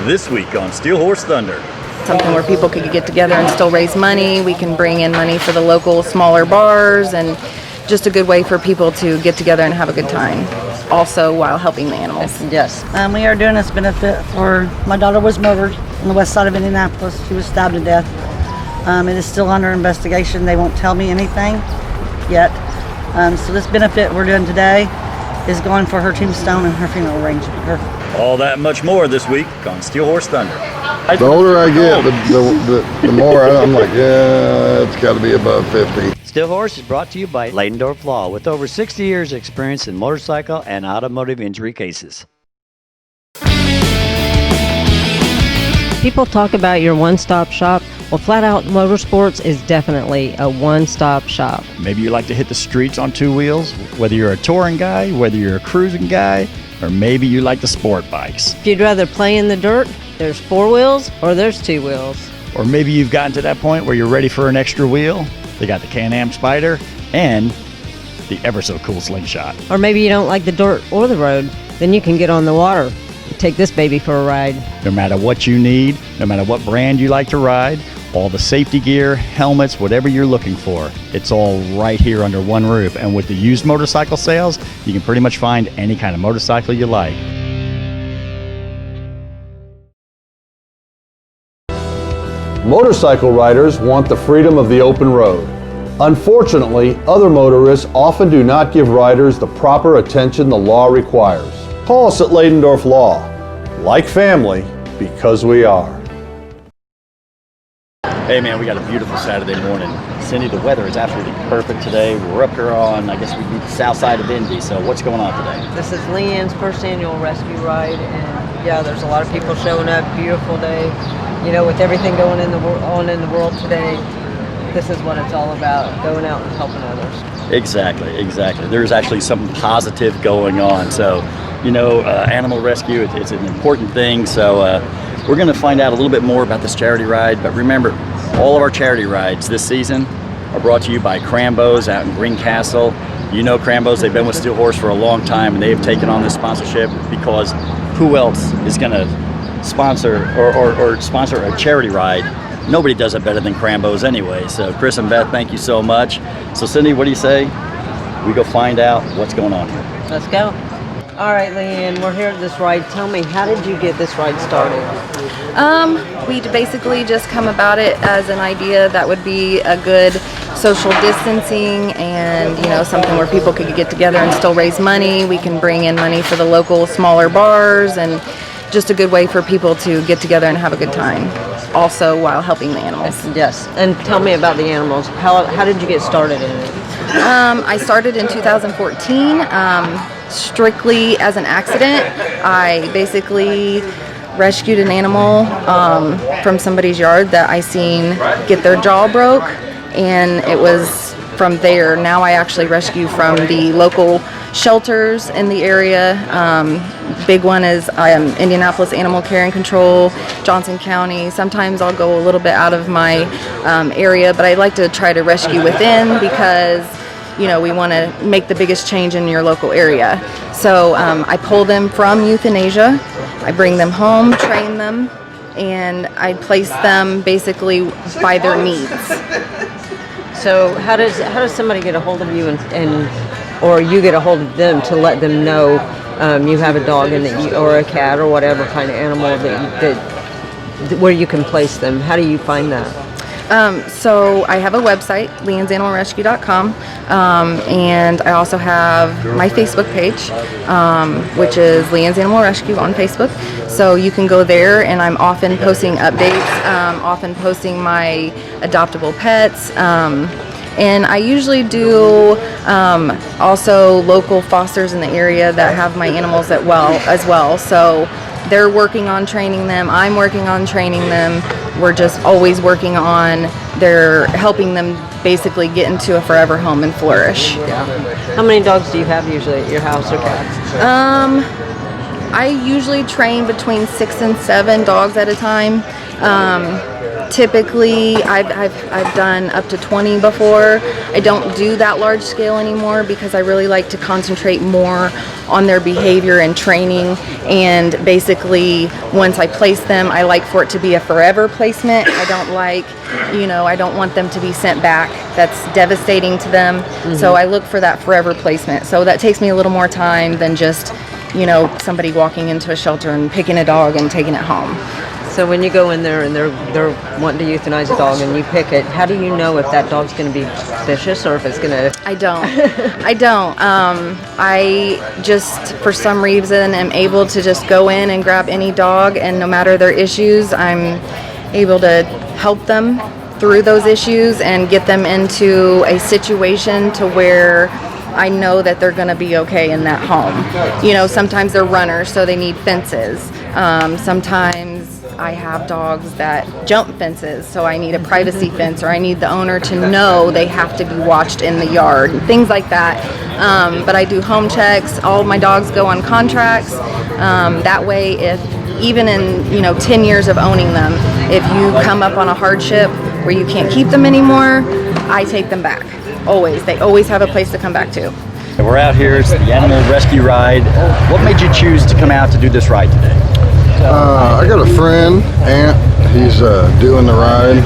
This week on Steel Horse Thunder. Something where people could get together and still raise money. We can bring in money for the local smaller bars, and just a good way for people to get together and have a good time, also while helping the animals. Yes. We are doing this benefit for, my daughter was murdered on the west side of Indianapolis. She was stabbed to death. It is still under investigation. They won't tell me anything yet. So this benefit we're doing today is going for her tombstone and her funeral arrangement. All that and much more this week on Steel Horse Thunder. The older I get, the more I'm like, yeah, it's got to be above 50. Steel Horse is brought to you by LeAnne Law, with over 60 years experience in motorcycle and automotive injury cases. People talk about your one-stop shop. Well, Flat Out Motorsports is definitely a one-stop shop. Maybe you like to hit the streets on two wheels, whether you're a touring guy, whether you're a cruising guy, or maybe you like the sport bikes. If you'd rather play in the dirt, there's four wheels or there's two wheels. Or maybe you've gotten to that point where you're ready for an extra wheel. They got the Can-Am Spider and the ever so cool Slingshot. Or maybe you don't like the dirt or the road, then you can get on the water. Take this baby for a ride. No matter what you need, no matter what brand you like to ride, all the safety gear, helmets, whatever you're looking for, it's all right here under one roof. And with the used motorcycle sales, you can pretty much find any kind of motorcycle you like. Motorcycle riders want the freedom of the open road. Unfortunately, other motorists often do not give riders the proper attention the law requires. Call us at Leidendorf Law. Like family, because we are. Hey man, we got a beautiful Saturday morning. Cindy, the weather is absolutely perfect today. We're up here on, I guess we'd be the south side of Indy, so what's going on today? This is LeAnne's first annual rescue ride, and yeah, there's a lot of people showing up. Beautiful day. You know, with everything going on in the world today, this is what it's all about, going out and helping others. Exactly. There's actually something positive going on. So, you know, animal rescue, it's an important thing. So we're going to find out a little bit more about this charity ride. But remember, all of our charity rides this season are brought to you by Crambo's out in Greencastle. You know Crambo's, they've been with Steel Horse for a long time, and they've taken on this sponsorship because who else is going to sponsor or sponsor a charity ride? Nobody does it better than Crambo's anyway. So Chris and Beth, thank you so much. So Cindy, what do you say we go find out what's going on here? Let's go. All right, LeAnne, we're here at this ride. Tell me, how did you get this ride started? We basically just come about it as an idea that would be a good social distancing and, you know, something where people could get together and still raise money. We can bring in money for the local smaller bars, and just a good way for people to get together and have a good time, also while helping the animals. Yes, and tell me about the animals. How did you get started in it? I started in 2014, strictly as an accident. I basically rescued an animal from somebody's yard that I seen get their jaw broke, and it was from there. Now I actually rescue from the local shelters in the area. Big one is Indianapolis Animal Care and Control, Johnson County. Sometimes I'll go a little bit out of my area, but I like to try to rescue within because, you know, we want to make the biggest change in your local area. So I pull them from euthanasia, I bring them home, train them, and I place them basically by their needs. So how does somebody get a hold of you or you get a hold of them to let them know you have a dog and or a cat or whatever kind of animal that where you can place them? How do you find that? So I have a website, leannesanimalrescue.com, and I also have my Facebook page, which is LeAnne's Animal Rescue on Facebook. So you can go there, and I'm often posting updates, often posting my adoptable pets, and I usually do also local fosters in the area that have my animals as well. So they're working on training them, I'm working on training them. We're just always working on helping them basically get into a forever home and flourish. Yeah. How many dogs do you have usually at your house or cats? I usually train between 6 and 7 dogs at a time. Typically, I've done up to 20 before. I don't do that large scale anymore because I really like to concentrate more on their behavior and training. And basically, once I place them, I like for it to be a forever placement. I don't like, I don't want them to be sent back. That's devastating to them. So I look for that forever placement. So that takes me a little more time than just, somebody walking into a shelter and picking a dog and taking it home. So when you go in there and they're wanting to euthanize a dog and you pick it, how do you know if that dog's going to be vicious or if it's going to? I don't. I just, for some reason, am able to just go in and grab any dog, and no matter their issues, I'm able to help them through those issues and get them into a situation to where I know that they're going to be okay in that home. Sometimes they're runners, so they need fences. Sometimes I have dogs that jump fences, so I need a privacy fence, or I need the owner to know they have to be watched in the yard, things like that. But I do home checks. All of my dogs go on contracts. That way, if even in 10 years of owning them, if you come up on a hardship where you can't keep them anymore, I take them back. Always. They always have a place to come back to. We're out here. It's the animal rescue ride. What made you choose to come out to do this ride today? I got a friend, Aunt. He's doing the ride.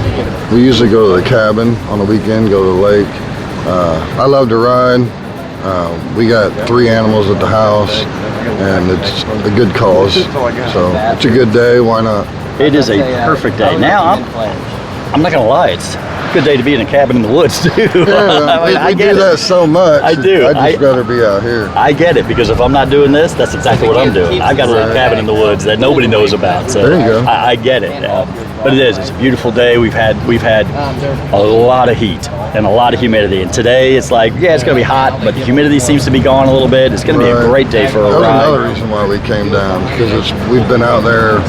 We usually go to the cabin on the weekend, go to the lake. I love to ride. We got 3 animals at the house, and it's a good cause. So it's a good day. Why not? It is a perfect day. Now, I'm not going to lie. It's a good day to be in a cabin in the woods, too. Yeah, we do that so much. I do. I'd just rather be out here. I get it, because if I'm not doing this, that's exactly what I'm doing. I've got a little cabin in the woods that nobody knows about. So there you go. I get it. But it is. It's a beautiful day. We've had a lot of heat and a lot of humidity. And today it's like, it's going to be hot, but the humidity seems to be gone a little bit. It's going to be a great day for a ride. That's another reason why we came down, because we've been out there,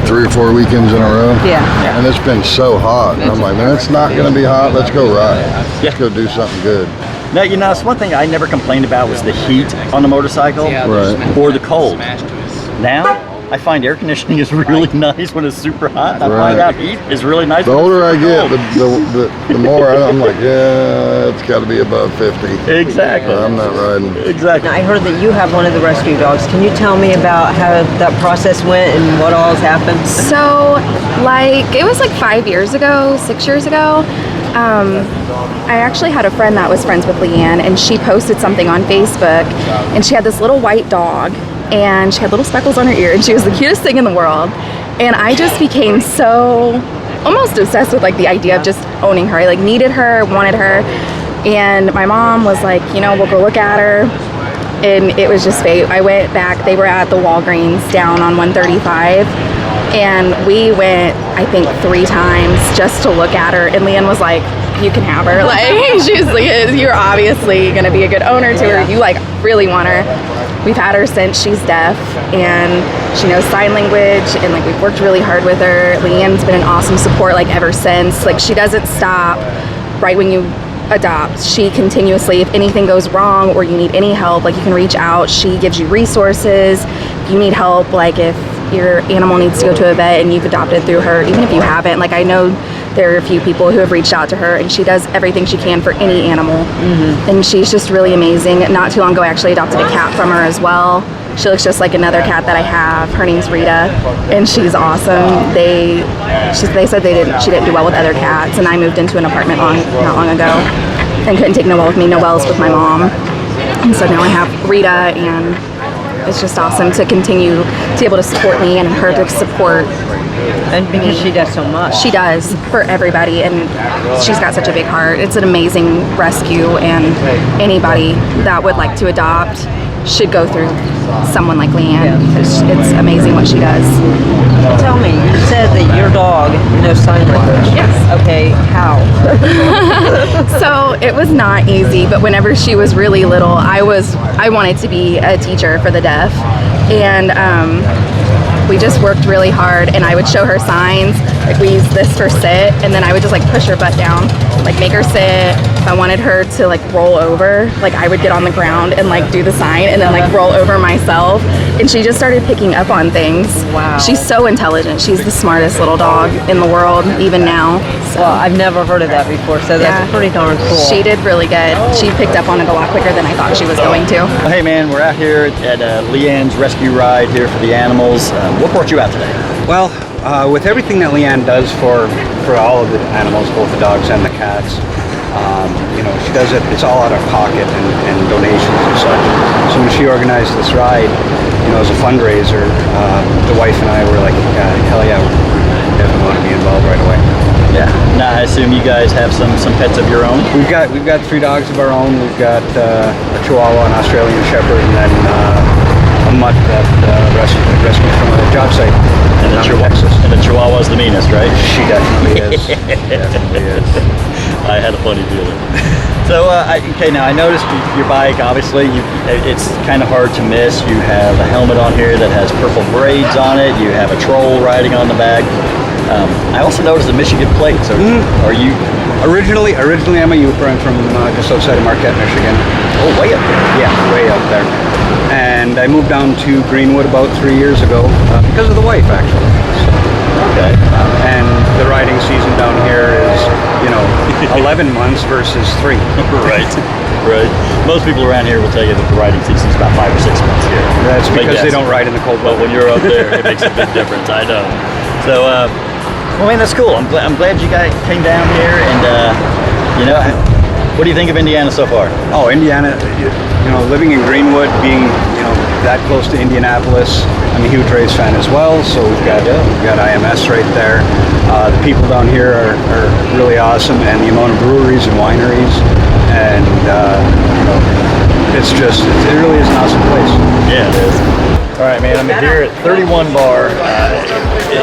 3 or 4 weekends in a row? Yeah. And it's been so hot. And I'm like, man, it's not going to be hot. Let's go ride. Let's go do something good. Now, it's one thing I never complained about was the heat on the motorcycle or the cold. Now, I find air conditioning is really nice when it's super hot. I find out heat is really nice. The older I get, the more I'm like, it's got to be above 50. Exactly. I'm not riding. Exactly. I heard that you have one of the rescue dogs. Can you tell me about how that process went and what all's happened? So, it was 5 years ago, 6 years ago. I actually had a friend that was friends with LeAnne, and she posted something on Facebook, and she had this little white dog, and she had little speckles on her ear, and she was the cutest thing in the world. And I just became so almost obsessed with the idea of just owning her. I needed her, wanted her, and my mom was like, we'll go look at her. And it was just fate. I went back. They were at the Walgreens down on 135, and we went, I think, 3 times just to look at her. And LeAnne was like, you can have her. She was like, you're obviously going to be a good owner to her. You really want her. We've had her since she's deaf, and she knows sign language, and we've worked really hard with her. LeAnne's been an awesome support ever since. She doesn't stop right when you adopt. She continuously, if anything goes wrong or you need any help, you can reach out. She gives you resources. If you need help, if your animal needs to go to a vet and you've adopted through her, even if you haven't, I know there are a few people who have reached out to her, and she does everything she can for any animal. And she's just really amazing. Not too long ago, I actually adopted a cat from her as well. She looks just like another cat that I have. Her name's Rita, and she's awesome. They said she didn't do well with other cats, and I moved into an apartment not long ago and couldn't take Noelle with me. Noelle's with my mom, and so now I have Rita, and it's just awesome to continue to be able to support me and her to support. And because she does so much. She does for everybody, and she's got such a big heart. It's an amazing rescue, and anybody that would like to adopt should go through someone like LeAnne, because it's amazing what she does. Tell me, you said that your dog knows sign language. Yes. Okay, how? So it was not easy, but whenever she was really little, I wanted to be a teacher for the deaf, and we just worked really hard, and I would show her signs. We use this for sit, and then I would just push her butt down, like make her sit. If I wanted her to like roll over, like I would get on the ground and like do the sign and then like roll over myself. And she just started picking up on things. Wow. She's so intelligent. She's the smartest little dog in the world, even now. So. Well, I've never heard of that before, so that's pretty darn cool. She did really good. She picked up on it a lot quicker than I thought she was going to. Well, hey man, we're out here at LeAnne's rescue ride here for the animals. What brought you out today? Well, with everything that LeAnne does for all of the animals, both the dogs and the cats, she does it, it's all out of pocket and donations and such. So when she organized this ride, as a fundraiser, the wife and I were like, hell yeah, we definitely want to be involved right away. Yeah. Now I assume you guys have some pets of your own? We've got 3 dogs of our own. We've got a Chihuahua, an Australian Shepherd, and then a mutt that rescued from a job site. And the Chihuahua's the meanest, right? She definitely is. Definitely is. I had a funny feeling. So, okay, now I noticed your bike, obviously, it's kind of hard to miss. You have a helmet on here that has purple braids on it. You have a troll riding on the back. I also noticed a Michigan plate. So, are you... Originally, I'm a Yooper. I'm from just outside of Marquette, Michigan. Oh, way up there. Yeah, way up there. And I moved down to Greenwood about 3 years ago because of the wife, actually. So, okay. And the riding season down here is, 11 months versus 3. Right. Most people around here will tell you that the riding season is about 5 or 6 months here. That's because they don't ride in the cold weather. But when you're up there, it makes a big difference. I know. So, well, man, that's cool. I'm glad you guys came down here, and what do you think of Indiana so far? Oh, Indiana, living in Greenwood, being that close to Indianapolis, I'm a huge race fan as well. So we've got IMS right there. The people down here are really awesome, and the amount of breweries and wineries, and it really is an awesome place. Yeah, it is. All right, man. I'm here at 31 Bar.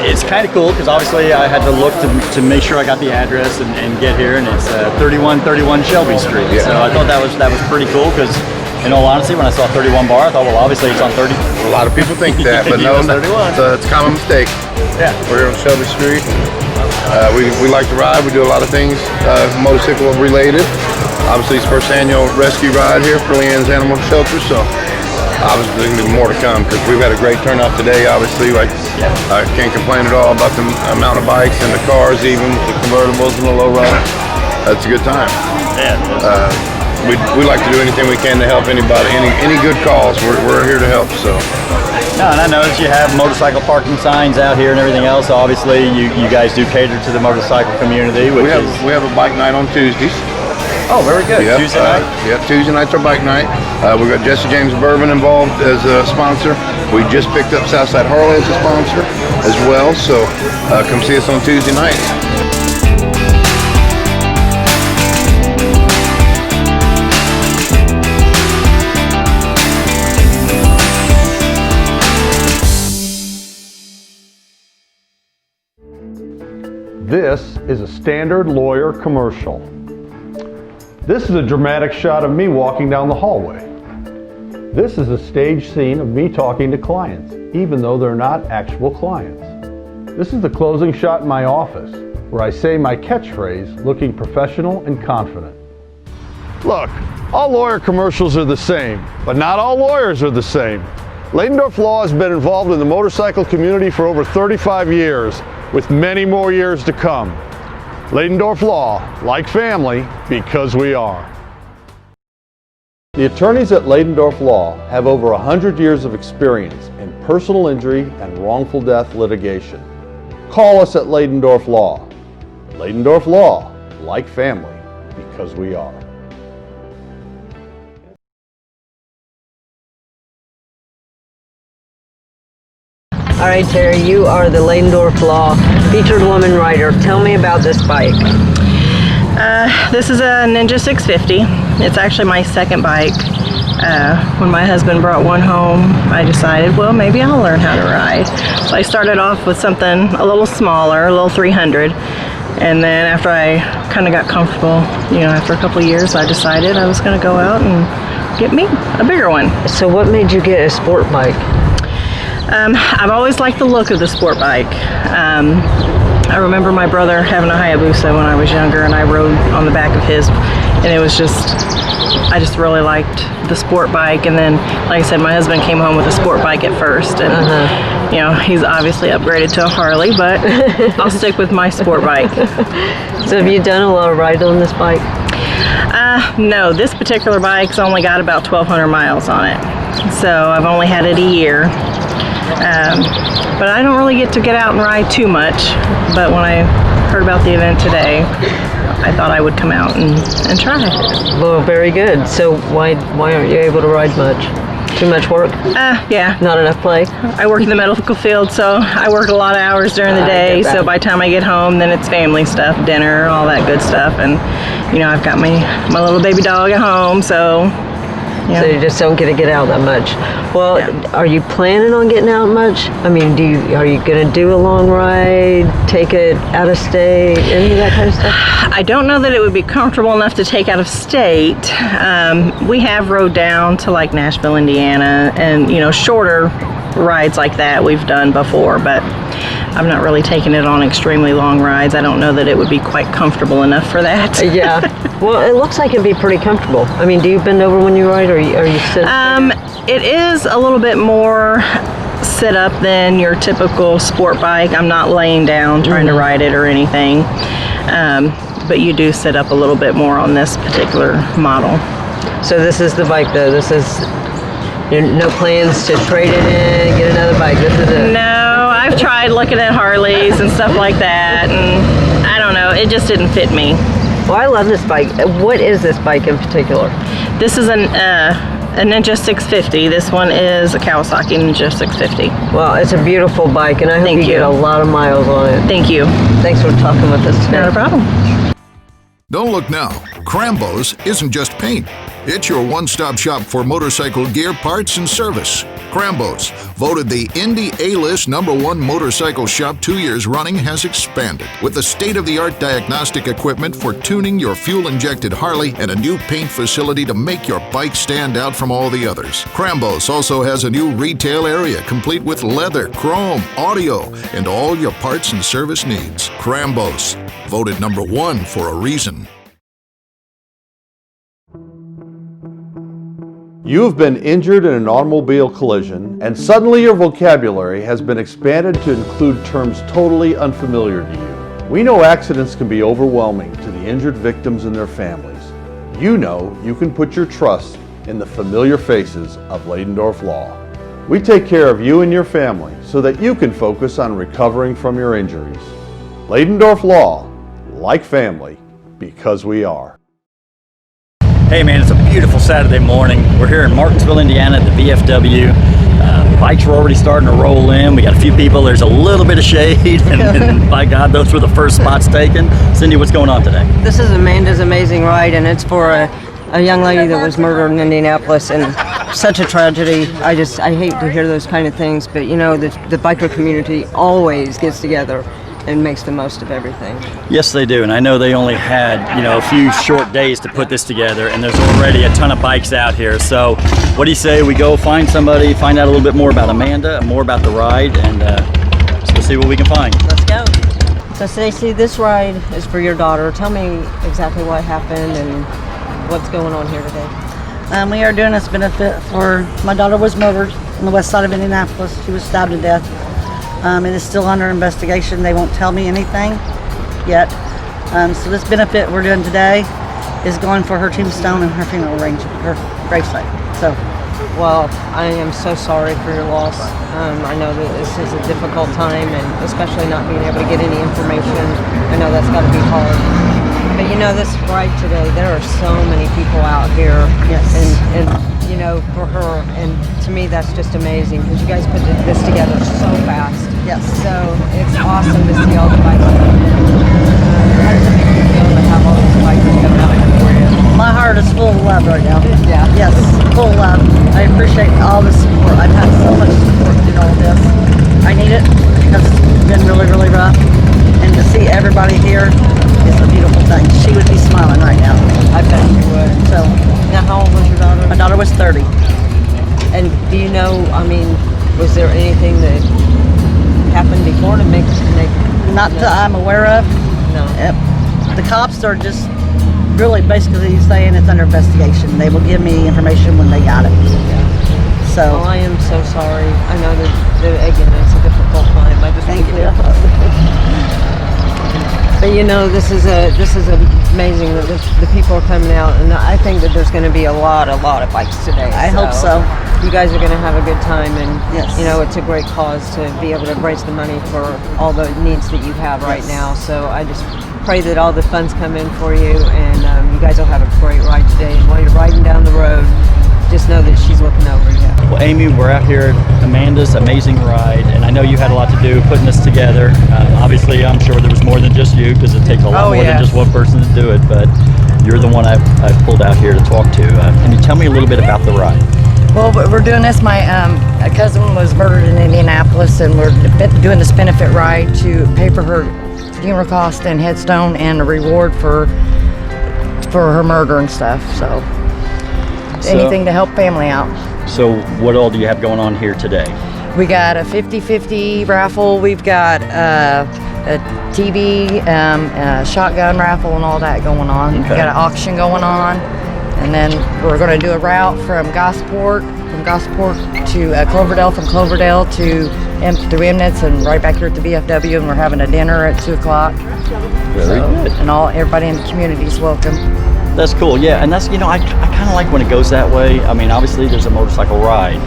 It's kind of cool because obviously I had to look to make sure I got the address and get here, and it's 3131 Shelby Street. Yeah. So I thought that was pretty cool because, in all honesty, when I saw 31 Bar, I thought, well, obviously it's on 30. A lot of people think that, but no, it's a common mistake. Yeah. We're here on Shelby Street. We like to ride. We do a lot of things motorcycle related. Obviously, it's first annual rescue ride here for LeAnne's Animal Shelter. So obviously there's going to be more to come because we've had a great turnout today. Obviously, I can't complain at all about the amount of bikes and the cars, even the convertibles and the low rider. That's a good time. Yeah. We like to do anything we can to help anybody, any good cause. We're here to help. So. No, and I noticed you have motorcycle parking signs out here and everything else. So obviously, you guys do cater to the motorcycle community. We have a bike night on Tuesdays. Oh, very good. Yep, Tuesday night? Tuesday night's our bike night. We've got Jesse James Bourbon involved as a sponsor. We just picked up Southside Harley as a sponsor as well. So come see us on Tuesday night. This is a standard lawyer commercial. This is a dramatic shot of me walking down the hallway. This is a stage scene of me talking to clients, even though they're not actual clients. This is the closing shot in my office, where I say my catchphrase looking professional and confident. Look, all lawyer commercials are the same, but not all lawyers are the same. Ladendorf Law has been involved in the motorcycle community for over 35 years, with many more years to come. Ladendorf Law, like family, because we are. The attorneys at Ladendorf Law have over 100 years of experience in personal injury and wrongful death litigation. Call us at Ladendorf Law. Ladendorf Law, like family, because we are. All right, Terry, you are the Ladendorf Law featured woman rider. Tell me about this bike. This is a Ninja 650. It's actually my second bike. When my husband brought one home, I decided, well, maybe I'll learn how to ride. So I started off with something a little smaller, a little 300. And then after I kind of got comfortable, after a couple of years, I decided I was going to go out and get me a bigger one. So what made you get a sport bike? I've always liked the look of the sport bike. I remember my brother having a Hayabusa when I was younger, and I rode on the back of his, and it was just, I just really liked the sport bike. And then, like I said, my husband came home with a sport bike at first, and you know, he's obviously upgraded to a Harley, but I'll stick with my sport bike. So have you done a lot of rides on this bike? No, this particular bike's only got about 1,200 miles on it, so I've only had it a year. But I don't really get to get out and ride too much. But when I heard about the event today, I thought I would come out and try it. Well, very good. So why aren't you able to ride much? Too much work? Yeah. Not enough play? I work in the medical field, so I work a lot of hours during the day. So by the time I get home, then it's family stuff, dinner, all that good stuff. And, you know, I've got my little baby dog at home, so... Yeah. So you just don't get to get out that much. Well, Are you planning on getting out much? I mean, are you going to do a long ride, take it out of state, any of that kind of stuff? I don't know that it would be comfortable enough to take out of state. We have rode down to like Nashville, Indiana, and you know, shorter rides like that we've done before, but I'm not really taking it on extremely long rides. I don't know that it would be quite comfortable enough for that. Yeah. Well, it looks like it'd be pretty comfortable. I mean, do you bend over when you ride, or are you sitting? It is a little bit more sit up than your typical sport bike. I'm not laying down trying to ride it or anything. But you do sit up a little bit more on this particular model. So this is the bike, though. This is no plans to trade it in, get another bike. This is it. No, I've tried looking at Harleys and stuff like that, and I don't know, it just didn't fit me. Well, I love this bike. What is this bike in particular? This is a Ninja 650. This one is a Kawasaki Ninja 650. Well, it's a beautiful bike, and I hope you get a lot of miles on it. Thank you. Thanks for talking with us today. Not a problem. Don't look now. Crambos isn't just paint. It's your one-stop shop for motorcycle gear, parts, and service. Crambos, voted the Indy A-List #1 motorcycle shop 2 years running, has expanded with the state-of-the-art diagnostic equipment for tuning your fuel-injected Harley and a new paint facility to make your bike stand out from all the others. Crambos also has a new retail area complete with leather, chrome, audio, and all your parts and service needs. Crambos, voted #1 for a reason. You have been injured in an automobile collision, and suddenly your vocabulary has been expanded to include terms totally unfamiliar to you. We know accidents can be overwhelming to the injured victims and their families. You know you can put your trust in the familiar faces of Leidendorf Law. We take care of you and your family so that you can focus on recovering from your injuries. Leidendorf Law, like family, because we are. Hey man, it's a beautiful Saturday morning. We're here in Martinsville, Indiana at the VFW. Bikes are already starting to roll in. We got a few people. There's a little bit of shade, and by God, those were the first spots taken. Cindy, what's going on today? This is Amanda's amazing ride, and it's for a young lady that was murdered in Indianapolis, and such a tragedy. I hate to hear those kind of things, but you know, the biker community always gets together and makes the most of everything. Yes, they do, and I know they only had, you know, a few short days to put this together, and there's already a ton of bikes out here. So what do you say we go find somebody, find out a little bit more about Amanda, more about the ride, and so we'll see what we can find. Let's go. So Stacey, this ride is for your daughter. Tell me exactly what happened and what's going on here today. We are doing this benefit for, my daughter was murdered on the west side of Indianapolis. She was stabbed to death. It is still under investigation. They won't tell me anything yet. So this benefit we're doing today is going for her tombstone and her funeral arrangement, her gravesite. So, well, I am so sorry for your loss. I know that this is a difficult time, and especially not being able to get any information. I know that's got to be hard. But you know, this ride today, there are so many people out here. Yes. And you know, for her, and to me that's just amazing because you guys put this together so fast. Yes. So it's awesome to see all the bikes. How does it make you feel to have all these bikes coming out here for you? My heart is full of love right now. Yeah. Yes, full of love. I appreciate all the support. I've had so much support through all this. I need it because it's been really, really rough. And to see everybody here is a beautiful thing. She would be smiling right now. I bet she would. So, now, how old was your daughter? My daughter was 30. And do you know, I mean, was there anything that happened before to make Not that I'm aware of. No. The cops are just really basically saying it's under investigation. They will give me information when they got it. So. Well, I am so sorry. I know that again, it's a difficult time. I just Thank you. But you know, this is amazing that the people are coming out, and I think that there's going to be a lot of bikes today. I hope so. You guys are going to have a good time, and yes. you know, it's a great cause to be able to raise the money for all the needs that you have right now. So I just pray that all the funds come in for you, and you guys will have a great ride today. And while you're riding down the road, just know that she's looking over you. Well, Amy, we're out here at Amanda's amazing ride, and I know you had a lot to do putting this together. Obviously, I'm sure there was more than just you, because it takes a lot more than just one person to do it, but you're the one I've pulled out here to talk to. Can you tell me a little bit about the ride? Well, we're doing this. My cousin was murdered in Indianapolis, and we're doing this benefit ride to pay for her funeral cost and headstone and a reward for her murder and stuff. So anything to help family out. So what all do you have going on here today? We got a 50-50 raffle. We've got a TV, shotgun raffle and all that going on. Okay. We got an auction going on. And then we're going to do a route from Gosport to Cloverdale, from Cloverdale to through Emnitz and right back here at the VFW, and we're having a dinner at 2 o'clock. Very good. And everybody in the community is welcome. That's cool, yeah, and that's, you know, I kind of like when it goes that way. I mean, obviously there's a motorcycle ride,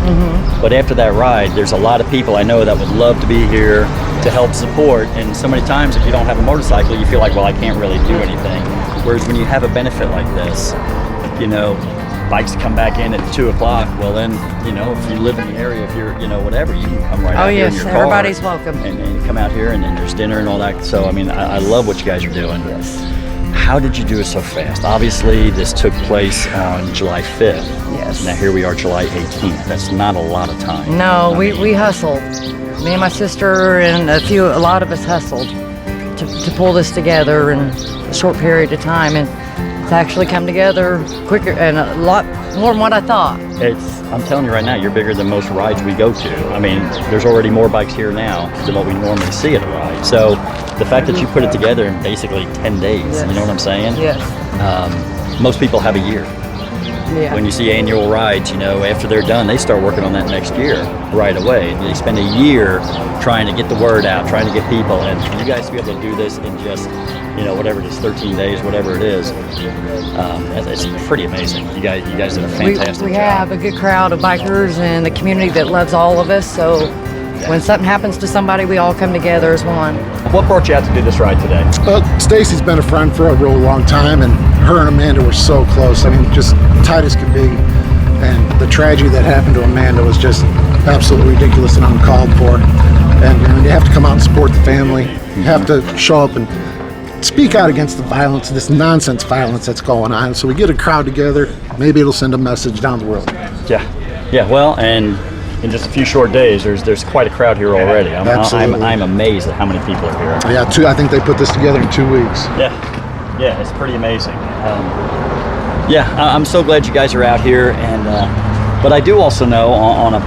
but after that ride, there's a lot of people I know that would love to be here to help support, and so many times if you don't have a motorcycle, you feel like, well, I can't really do anything. Whereas when you have a benefit like this, you know, bikes come back in at 2 o'clock, well then, you know, if you live in the area, if you're, you know, whatever, you can come right out here in your car. Everybody's welcome. And come out here, and then there's dinner and all that. So, I mean, I love what you guys are doing. Yes. How did you do it so fast? Obviously, this took place on July 5th. Yes. Now here we are, July 18th. That's not a lot of time. No, we hustled. Me and my sister and a lot of us hustled to pull this together in a short period of time, and it's actually come together quicker and a lot more than what I thought. I'm telling you right now, you're bigger than most rides we go to. I mean, there's already more bikes here now than what we normally see at a ride. So the fact that you put it together in basically 10 days, Yes. you know what I'm saying? Yes. Most people have a year. Yeah. When you see annual rides, you know, after they're done, they start working on that next year right away. They spend a year trying to get the word out, trying to get people, and for you guys to be able to do this in just, you know, whatever it is, 13 days, whatever it is, it's pretty amazing. You guys did a fantastic We job. have a good crowd of bikers and the community that loves all of us, so when something happens to somebody, we all come together as one. What brought you out to do this ride today? Well, Stacy's been a friend for a really long time, and her and Amanda were so close. I mean, just tight as could be. And the tragedy that happened to Amanda was just absolutely ridiculous and uncalled for. And you know, you have to come out and support the family. You have to show up and speak out against the violence, this nonsense violence that's going on. So we get a crowd together. Maybe it'll send a message down the road. Yeah. Well, and in just a few short days, there's quite a crowd here already. I'm amazed at how many people are here. Yeah, I think they put this together in 2 weeks. Yeah, it's pretty amazing. I'm so glad you guys are out here, and but I do also know on a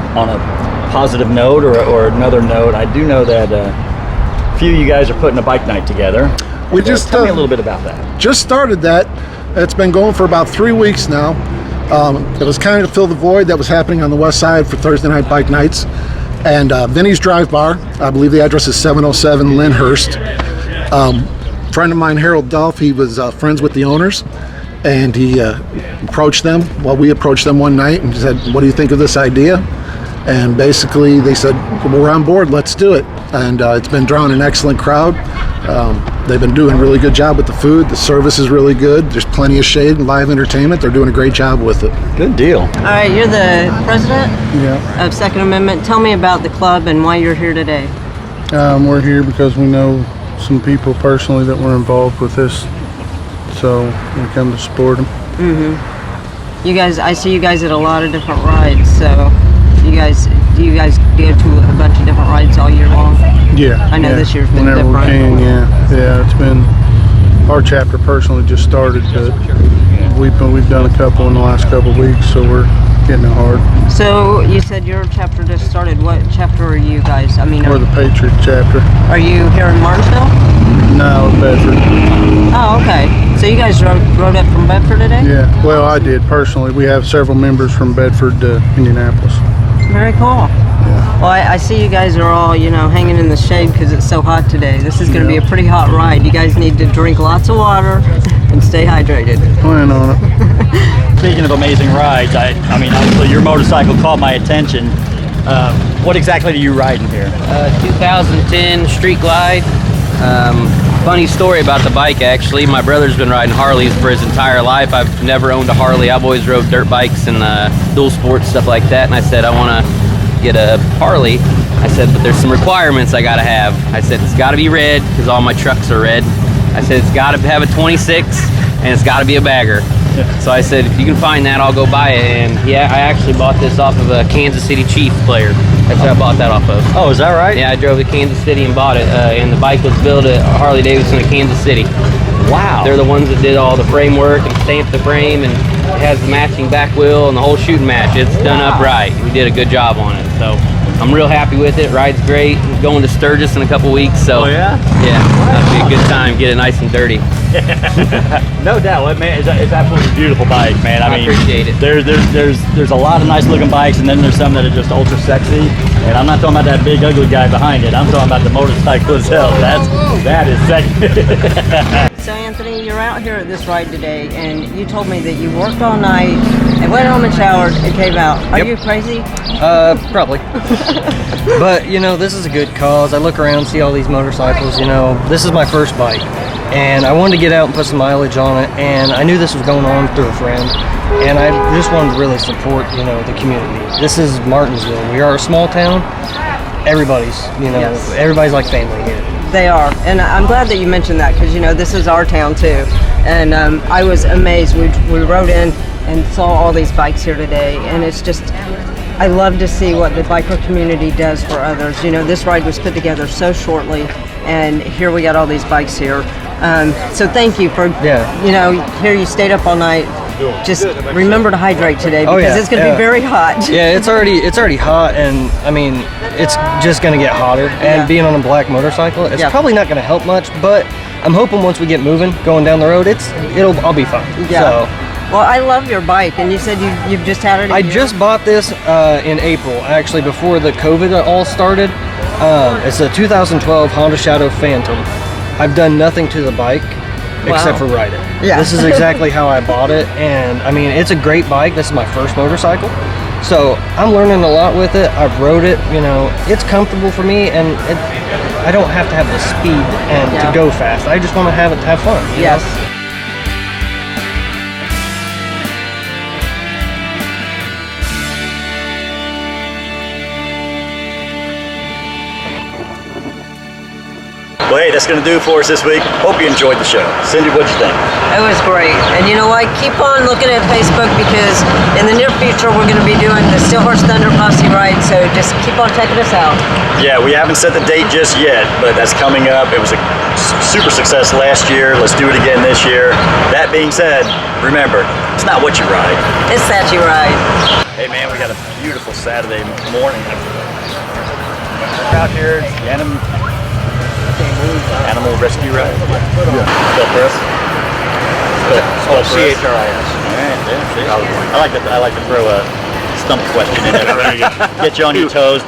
positive note or another note, I do know that a few of you guys are putting a bike night together. We just tell me a little bit about that. Just started that. It's been going for about 3 weeks now. It was kind of to fill the void that was happening on the west side for Thursday night bike nights. And Vinny's Drive Bar, I believe the address is 707 Lyndhurst. Friend of mine, Harold Delph, he was friends with the owners, and he approached them. Well, we approached them one night and said, what do you think of this idea? And basically they said, we're on board, let's do it. And it's been drawing an excellent crowd. They've been doing a really good job with the food. The service is really good. There's plenty of shade and live entertainment. They're doing a great job with it. Good deal. All right, you're the president of Second Amendment. Tell me about the club and why you're here today. We're here because we know some people personally that were involved with this, so we come to support them. You guys, I see you guys at a lot of different rides. So, do you guys go to a bunch of different rides all year long? Yeah. I know this year's been whenever different. we can, yeah. It's been, our chapter personally just started, but we've done a couple in the last couple of weeks, so we're getting it hard. So you said your chapter just started. What chapter are you guys? I mean, We're the Patriot chapter. are you here in Martinsville? No, Bedford. Oh, okay. So you guys rode up from Bedford today? Yeah, well, I did personally. We have several members from Bedford to Indianapolis. Very cool. Well, I see you guys are all, hanging in the shade because it's so hot today. This is going to be a pretty hot ride. You guys need to drink lots of water and stay hydrated. Plan on it. Speaking of amazing rides, I mean, obviously your motorcycle caught my attention. What exactly are you riding here? 2010 Street Glide. Funny story about the bike, actually. My brother's been riding Harleys for his entire life. I've never owned a Harley. I've always rode dirt bikes and dual sports, stuff like that. And I said, I want to get a Harley. I said, but there's some requirements I gotta have. I said, it's gotta be red, because all my trucks are red. I said, it's gotta have a 26, and it's gotta be a bagger. So I said, if you can find that, I'll go buy it. And yeah, I actually bought this off of a Kansas City Chief player. That's who I bought that off of. Oh, is that right? Yeah, I drove to Kansas City and bought it. And the bike was built at Harley Davidson in Kansas City. Wow. They're the ones that did all the framework and stamped the frame, and it has the matching back wheel and the whole shooting match. It's done up right. We did a good job on it. So I'm real happy with it. Ride's great. I'm going to Sturgis in a couple weeks. So yeah? Yeah, that'll be a good time. Get it nice and dirty. No doubt, man. It's absolutely a beautiful bike, man. I mean, appreciate it. There's a lot of nice looking bikes, and then there's some that are just ultra sexy. And I'm not talking about that big ugly guy behind it. I'm talking about the motorcycle itself. That is sexy. So Anthony, you're out here at this ride today, and you told me that you worked all night and went home and showered and came out. Are you crazy? Probably. But, this is a good cause. I look around, see all these motorcycles, this is my first bike. And I wanted to get out and put some mileage on it, and I knew this was going on through a friend. And I just wanted to really support, the community. This is Martinsville. We are a small town. Everybody's, Yes. everybody's like family here. They are, and I'm glad that you mentioned that because this is our town too, and I was amazed. We rode in and saw all these bikes here today, and it's just I love to see what the biker community does for others. This ride was put together so shortly, and here we got all these bikes here. So thank you for here you stayed up all night. Just remember to hydrate today because it's going to be very hot. Yeah, it's already hot, and I mean it's just going to get hotter. And being on a black motorcycle, it's probably not going to help much. But I'm hoping once we get moving, going down the road, I'll be fine. Yeah. So, well, I love your bike, and you said you've just had it. I just bought this in April, actually before the COVID all started. It's a 2012 Honda Shadow Phantom. I've done nothing to the bike except for ride it. Yeah. This is exactly how I bought it, and I mean it's a great bike. This is my first motorcycle, so I'm learning a lot with it. I've rode it, it's comfortable for me, and I don't have to have the speed and to go fast. I just want to have it to have fun. you know? Well, hey, that's going to do it for us this week. Hope you enjoyed the show. Cindy, what'd you think? It was great. And you know what? Keep on looking at Facebook because in the near future we're going to be doing the Steelhorse Thunder Posse ride. So just keep on checking us out. Yeah, we haven't set the date just yet, but that's coming up. It was a super success last year. Let's do it again this year. That being said, remember, it's not what you ride. It's that you ride. Hey man, we got a beautiful Saturday morning. We're out here, it's the Animal Rescue Ride. Yeah. Spell for us. CHRIS. All right, yeah, I like to throw a stump question in there. Get you on your toes.